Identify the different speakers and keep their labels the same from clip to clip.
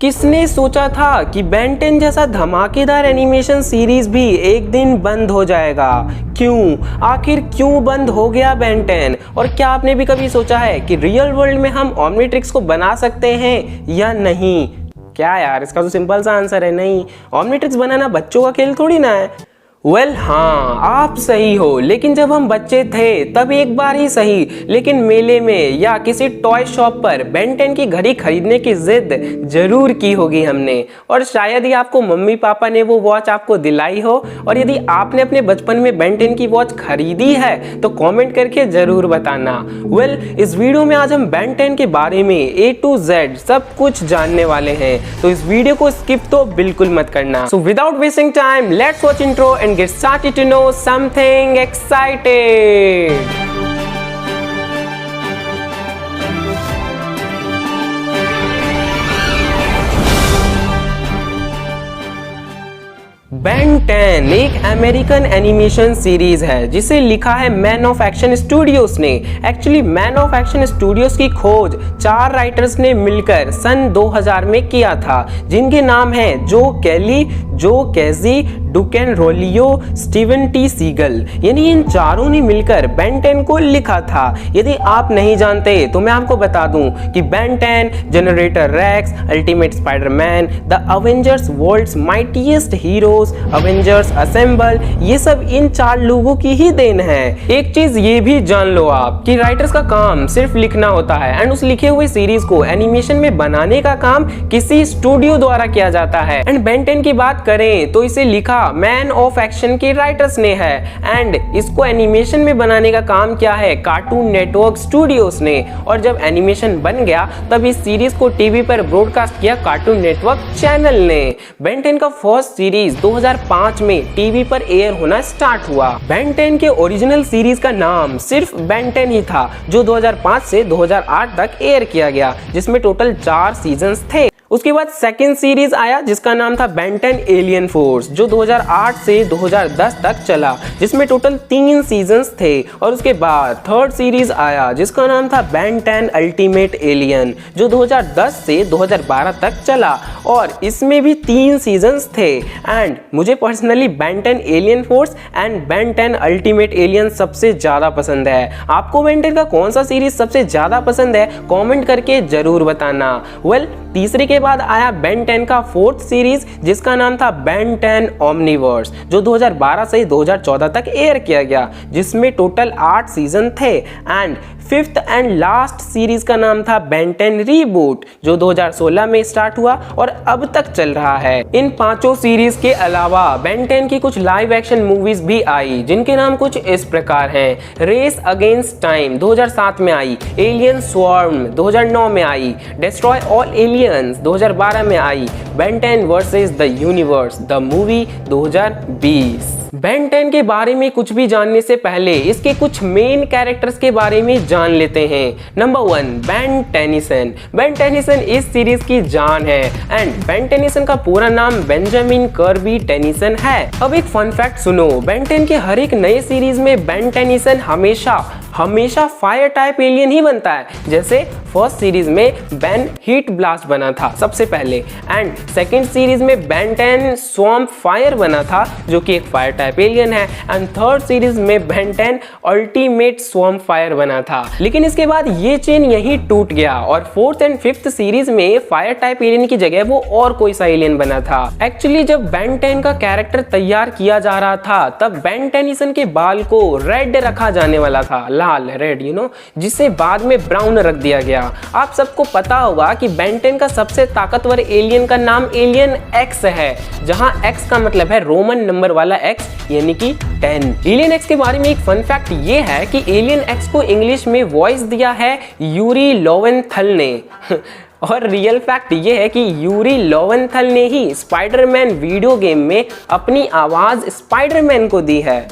Speaker 1: किसने सोचा था कि बेन 10 जैसा धमाकेदार एनिमेशन सीरीज भी एक दिन बंद हो जाएगा। क्यों, आखिर क्यों बंद हो गया बेन 10? और क्या आपने भी कभी सोचा है कि रियल वर्ल्ड में हम ओमनीट्रिक्स को बना सकते हैं या नहीं? क्या यार, इसका तो सिंपल सा आंसर है नहीं। ओमनीट्रिक्स बनाना बच्चों का खेल थोड़ी ना है। हाँ, आप सही हो, लेकिन जब हम बच्चे थे तब एक बार ही सही, लेकिन मेले में या किसी टॉय शॉप पर बेन 10 की घड़ी खरीदने की जिद जरूर की होगी हमने। और शायद ही आपको मम्मी पापा ने वो वॉच आपको दिलाई हो। और यदि आपने अपने बचपन में बेन 10 की वॉच खरीदी है तो कमेंट करके जरूर बताना। इस वीडियो में आज हम बेन 10 के बारे में A to Z सब कुछ जानने वाले हैं, तो इस वीडियो को स्किप तो बिल्कुल मत करना। So without wasting time, let's watch intro and get started to know something exciting. Ben 10 एक अमेरिकन एनिमेशन सीरीज है जिसे लिखा है मैन ऑफ एक्शन स्टूडियोज ने। Actually man of action studios की खोज 4 राइटर्स ने मिलकर सन 2000 में किया था, जिनके नाम हैं जो केली, जो कैजी, डुकेन रोलियो, स्टीवन टी सीगल। यानी इन चारों ने मिलकर बेन 10 को लिखा था। यदि आप नहीं जानते तो मैं आपको बता दूं कि Ben 10, Generator Rex, Ultimate Spiderman, the Avengers, world's mightiest heroes, Avengers assemble, ये सब इन 4 लोगों की ही देन है। एक चीज ये भी जान लो आप कि राइटर्स का काम सिर्फ लिखना होता है एंड उस लिखे हुए सीरीज को एनिमेशन में बनाने का काम किसी स्टूडियो द्वारा किया जाता है। एंड बेन 10 की बात करें तो इसे लिखा मैन ऑफ एक्शन के राइटर्स ने है एंड इसको एनिमेशन में बनाने का काम किया है कार्टून नेटवर्क स्टूडियोज ने। और जब एनिमेशन बन गया तब इस सीरीज को टीवी पर ब्रॉडकास्ट किया कार्टून नेटवर्क चैनल ने। बेन 10 का फर्स्ट सीरीज 2005 में टीवी पर एयर होना स्टार्ट हुआ। बेन 10 के ओरिजिनल सीरीज का नाम सिर्फ बेन 10 ही था, जो 2005 से 2008 तक एयर किया गया, जिसमें टोटल 4 सीजन्स थे। उसके बाद सेकेंड सीरीज आया जिसका नाम था बेन 10 एलियन फोर्स, जो 2008 से 2010 तक चला, जिसमें टोटल 3 सीजन्स थे। और उसके बाद थर्ड सीरीज आया जिसका नाम था बेन 10 अल्टीमेट एलियन, जो 2010 से 2012 तक चला और इसमें भी 3 सीजन्स थे। एंड मुझे personally Ben 10 alien force and Ben 10 ultimate alien सबसे ज्यादा पसंद है। आपको बेन 10 का कौन सा सीरीज सबसे ज्यादा पसंद है, कमेंट करके जरूर बताना। तीसरे के बाद आया बेन 10 का फोर्थ सीरीज जिसका नाम था बेन 10 ओमनीवर्स, जो 2012 से 2014 तक एयर किया गया, जिसमें टोटल 8 सीजन थे। And fifth and last series का नाम था बेन 10 रीबूट, जो 2016 में स्टार्ट हुआ और अब तक चल रहा है। इन 5 सीरीज के अलावा बेन 10 की कुछ लाइव एक्शन मूवीज भी आई, जिनके नाम कुछ इस प्रकार हैं। रेस अगेंस्ट टाइम 2007 में आई, एलियन स्वॉर्म 2009 में आई, डिस्ट्रॉय ऑल एलियंस 2012 में आई, Ben 10 versus the universe the movie 2020। Ben 10 के बारे में कुछ भी जानने से पहले इसके कुछ मेन कैरेक्टर्स के बारे में जान लेते हैं। Number 1, Ben Tennyson. Ben Tennyson इस सीरीज की जान है एंड बेन टेनिसन का पूरा नाम बेंजामिन कर्बी टेनिसन है। अब एक फन फैक्ट सुनो, बेन 10 के हर एक नए सीरीज में बेन टेनिसन हमेशा फायर टाइप एलियन ही बनता है। जैसे फर्स्ट सीरीज में बेन हीट ब्लास्ट बना था सबसे पहले, एंड सेकंड सीरीज में बेन 10 स्वॉम्प फायर बना था, जो कि एक फायर टाइप एलियन है, एंड थर्ड सीरीज में बेन 10 अल्टीमेट स्वॉम्प फायर बना था। लेकिन इसके बाद ये चेन यहीं टूट गया और फोर्थ एंड फिफ्थ सीरीज में फायर टाइप एलियन की जगह वो और कोई सा एलियन बना था। एक्चुअली जब बेन 10 का कैरेक्टर तैयार किया जा रहा था तब बेन टेनिसन के बाल को रेड रखा जाने वाला था, लाल रेड जिसे बाद में ब्राउन रख दिया गया। आप सबको पता होगा कि बेन 10 का सबसे ताकतवर एलियन का नाम एलियन एक्स है, जहां एक्स का मतलब है रोमन नंबर वाला एक्स, यानी कि 10। एलियन एक्स के बारे में एक फन फैक्ट ये है कि एलियन एक्स को इंग्लिश में वॉइस दिया है यूरी लोवेंथल ने और रियल फैक्ट ये है कि यूरी लोवेंथल ने ही स्पाइडरमैन वीडियो गेम में अपनी आवाज स्पाइडरमैन को दी है।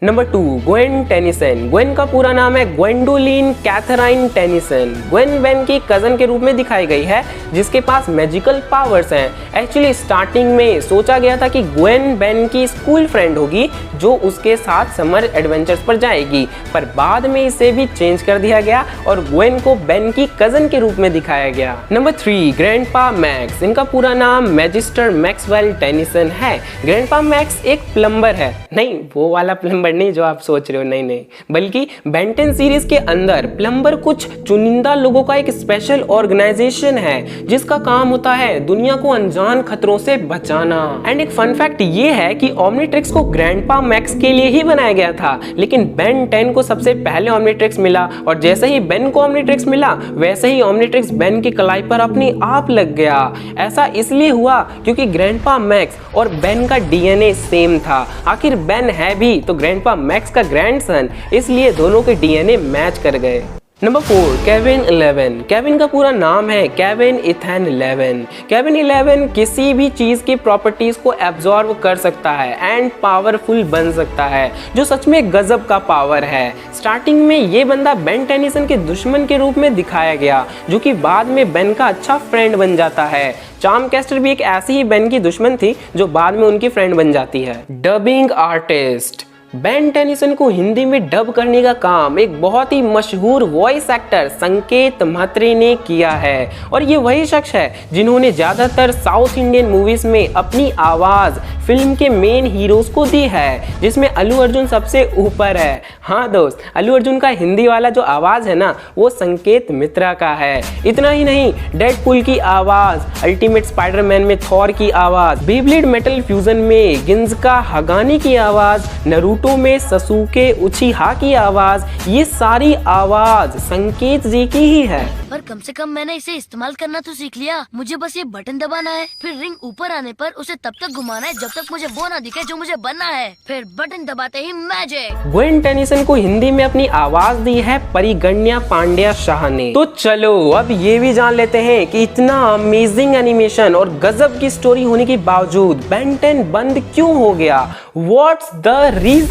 Speaker 1: Number 2, Gwen Tennyson. ग्वेन का पूरा नाम है Gwendolyn Catherine Tennyson. Gwen Ben की कजन के रूप में दिखाई गई है जिसके पास मैजिकल पावर्स हैं। एक्चुअली स्टार्टिंग में सोचा गया था कि ग्वेन बेन की स्कूल फ्रेंड होगी जो उसके साथ समर एडवेंचर्स पर जाएगी, पर बाद में इसे भी चेंज कर दिया गया और ग्वेन को बेन की कजन के रूप में दिखाया गया। Number 3, grandpa max. इनका पूरा नाम मैजिस्टर मैक्सवेल टेनिसन है। ग्रैंडपा मैक्स एक प्लम्बर है, नहीं वो वाला प्लम्बर नहीं जो आप सोच रहे हो, नहीं, बल्कि बेन 10 सीरीज के अंदर प्लम्बर कुछ चुनिंदा लोगों का एक स्पेशल ऑर्गेनाइजेशन है जिसका काम होता है दुनिया को अनजान खतरों से बचाना। एंड एक फन फैक्ट ये है कि ओमनीट्रिक्स को ग्रैंडपा मैक्स के लिए ही बनाया गया था, लेकिन बेन 10 को सबसे पहले ओमनीट्रिक्स मिला और जैसे ही बेन को ओमनीट्रिक्स मिला वैसे ही ओमनीट्रिक्स बेन की कलाई पर अपने आप लग गया। ऐसा इसलिए हुआ क्योंकि ग्रैंडपा मैक्स और बेन का डीएनए सेम था। आखिर बेन है भी तो ग्रैंडपा मैक्स का ग्रैंडसन, इसलिए दोनों के डीएनए मैच कर गए। Number 4, Kevin 11। केविन का पूरा नाम है केविन इथन 11। केविन 11 किसी भी चीज़ की प्रॉपर्टीज को एब्जॉर्ब कर सकता है एंड पावरफुल बन सकता है, जो सच में गजब का पावर है। स्टार्टिंग में ये बंदा बेन टेनिसन के दुश्मन के रूप में दिखाया गया जो कि बाद में बेन का अच्छा फ्रेंड बन जाता है। चार्म कैस्टर भी एक ऐसी ही बेन की दुश्मन थी जो बाद में उनकी फ्रेंड बन जाती है। Dubbing artist. बेन टेनिसन को हिंदी में डब करने का काम एक बहुत ही मशहूर वॉइस एक्टर संकेत म्हत्रे ने किया है और ये वही शख्स है जिन्होंने ज़्यादातर साउथ इंडियन मूवीज़ में अपनी आवाज़ फिल्म के मेन हीरोज को दी है, जिसमें अल्लू अर्जुन सबसे ऊपर है। हाँ दोस्त, अल्लू अर्जुन का हिंदी वाला जो आवाज़ है ना वो संकेत मित्रा का है। इतना ही नहीं, डेडपूल की आवाज़, अल्टीमेट स्पाइडरमैन में थॉर की आवाज़, बेब्लेड मेटल फ्यूजन में गिंज़का हगानी की आवाज़, नरूटो में ससुके उचिहा की आवाज़, ये सारी आवाज़ संकेत जी की ही है।
Speaker 2: पर कम से कम मैंने इसे इस्तेमाल करना तो सीख लिया। मुझे बस ये बटन दबाना है, फिर रिंग ऊपर आने पर उसे तब तक घुमाना है जब तक मुझे वो ना दिखे जो मुझे बनना है, फिर बटन दबाते ही मैजिक।
Speaker 1: ग्वेन टेनिसन को हिंदी में अपनी आवाज दी है परिगण्या पांड्या शाह ने। तो चलो अब ये भी जान लेते हैं कि इतना अमेजिंग एनिमेशन और गजब की स्टोरी होने के बावजूद बेन 10 बंद क्यों हो गया, व्हाट्स द रीजन।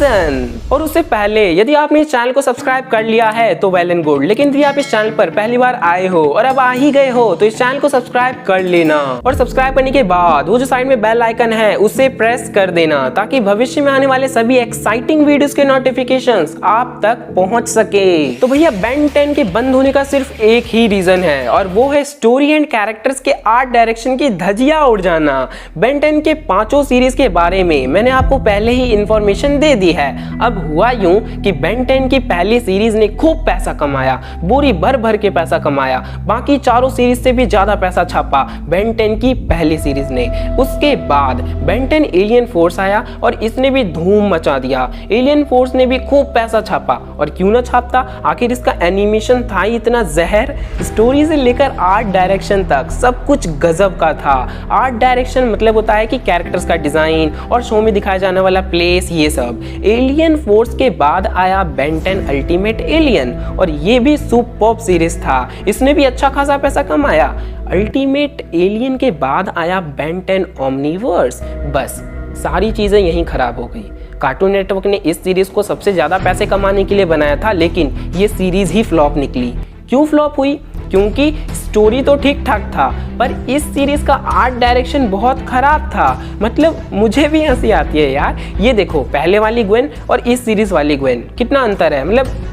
Speaker 1: और उससे पहले यदि आपने इस चैनल को सब्सक्राइब कर लिया है तो वेल एंड गुड, लेकिन यदि आप इस चैनल पर पहली बार आए हो और अब आ ही गए हो तो इस चैनल को सब्सक्राइब कर लेना और सब्सक्राइब करने के बाद वो जो साइड में बेल आइकन है उसे प्रेस कर देना ताकि भविष्य में आने वाले सभी एक्साइटिंग वीडियोस के नोटिफिकेशंस आप तक पहुंच सके। तो भैया बेन 10 के बंद होने का सिर्फ एक ही रीजन है और वो है स्टोरी एंड कैरेक्टर्स के आर्ट डायरेक्शन की धजिया उड़ जाना। बेन 10 के 5 सीरीज के बारे में मैंने आपको पहले ही इंफॉर्मेशन दे दी है। अब हुआ यूं कि बेन 10 की पहली सीरीज ने खूब पैसा कमाया, बोरी भर भर के पैसा कमाया, बाकी चारों सीरीज से भी ज्यादा पैसा छापा बेन 10 की पहली सीरीज ने। उसके बाद बेन 10 एलियन फोर्स आया और इसने भी धूम मचा दिया। एलियन फोर्स ने भी खूब पैसा छापा और क्यों ना छापता, आखिर इसका एनिमेशन था ही इतना जहर। स्टोरी से लेकर आर्ट डायरेक्शन तक सब कुछ गजब का था। आर्ट डायरेक्शन मतलब होता है कि कैरेक्टर्स का डिजाइन और शो में दिखाया जाने वाला प्लेस, ये सब। एलियन फोर्स के बाद आया बेन 10 अल्टीमेट एलियन और ये भी सुपर्ब सीरीज था, इसने भी अच्छा खासा पैसा कमाया। अल्टीमेट एलियन के बाद आया बेन 10 ओमनीवर्स, बस सारी चीजें यहीं खराब हो गई। कार्टून नेटवर्क ने इस सीरीज को सबसे ज्यादा पैसे कमाने के लिए बनाया था, लेकिन ये सीरीज ही फ्लॉप निकली। क्यों फ्लॉप हुई? क्योंकि स्टोरी तो ठीक ठाक था पर इस सीरीज का आर्ट डायरेक्शन बहुत खराब था। मतलब मुझे भी हंसी आती है यार, ये देखो पहले वाली ग्वेन और इस सीरीज वाली ग्वेन कितना अंतर है, मतलब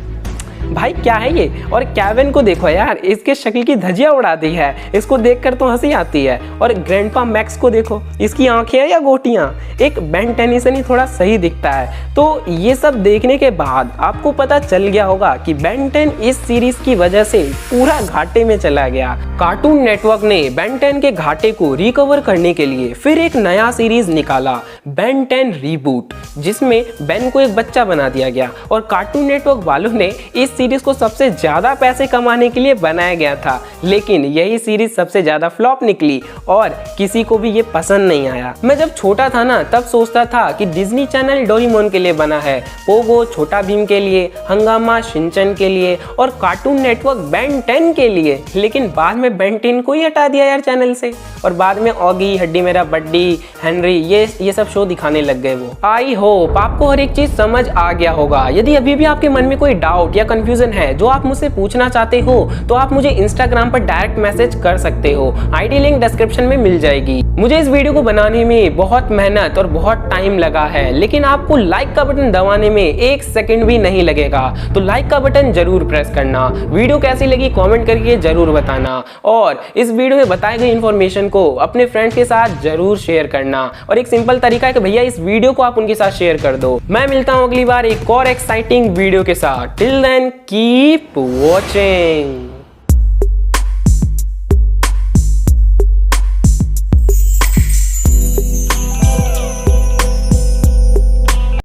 Speaker 1: भाई क्या है ये। और केविन को देखो यार, इसके शक्ल की धजिया उड़ा दी है, इसको देखकर तो हंसी आती है। और ग्रैंडपा मैक्स को देखो, इसकी आंखें या गोटियां, एक बेन टेनिसन ही थोड़ा सही दिखता है। तो ये सब देखने के बाद आपको पता चल गया होगा कि बेन 10 इस सीरीज की वजह से पूरा घाटे में चला गया। कार्टून नेटवर्क ने बेन 10 के घाटे को रिकवर करने के लिए फिर एक नया सीरीज निकाला, बेन 10 रीबूट, जिसमें बेन को एक बच्चा बना दिया गया। और कार्टून नेटवर्क वालों ने इस सीरीज को सबसे ज्यादा पैसे कमाने के लिए बनाया गया था, लेकिन यही सीरीज सबसे ज्यादा फ्लॉप निकली और किसी को भी ये पसंद नहीं आया। मैं जब छोटा था ना तब सोचता था कि डिज्नी चैनल डोरेमोन के लिए बना है, पोगो छोटा भीम के लिए, हंगामा शिनचैन के लिए और कार्टून नेटवर्क बेन 10 के लिए, लेकिन बाद में बेन 10 को ही हटा दिया यार चैनल से और बाद में ऑगी, हड्डी मेरा बड्डी, हेनरी ये सब शो दिखाने लग गए वो। आई होप आपको हर एक चीज समझ आ गया होगा। यदि अभी भी आपके मन में कोई डाउट या कंफ्यूजन है जो आप मुझसे पूछना चाहते हो तो आप मुझे इंस्टाग्राम पर डायरेक्ट मैसेज कर सकते हो, आईडी लिंक डिस्क्रिप्शन में मिल जाएगी। मुझे इस वीडियो को बनाने में बहुत मेहनत और बहुत टाइम लगा है, लेकिन आपको लाइक का बटन दबाने में 1 सेकंड भी नहीं लगेगा, तो लाइक का बटन जरूर प्रेस करना। वीडियो कैसी लगी कमेंट करके जरूर बताना और इस वीडियो में बताई गई इंफॉर्मेशन को अपने फ्रेंड्स के साथ जरूर शेयर करना। और एक सिंपल तरीका है कि भैया इस वीडियो को आप उनके साथ शेयर कर दो। मैं मिलता हूं अगली बार एक और एक्साइटिंग वीडियो के साथ। Till then keep watching.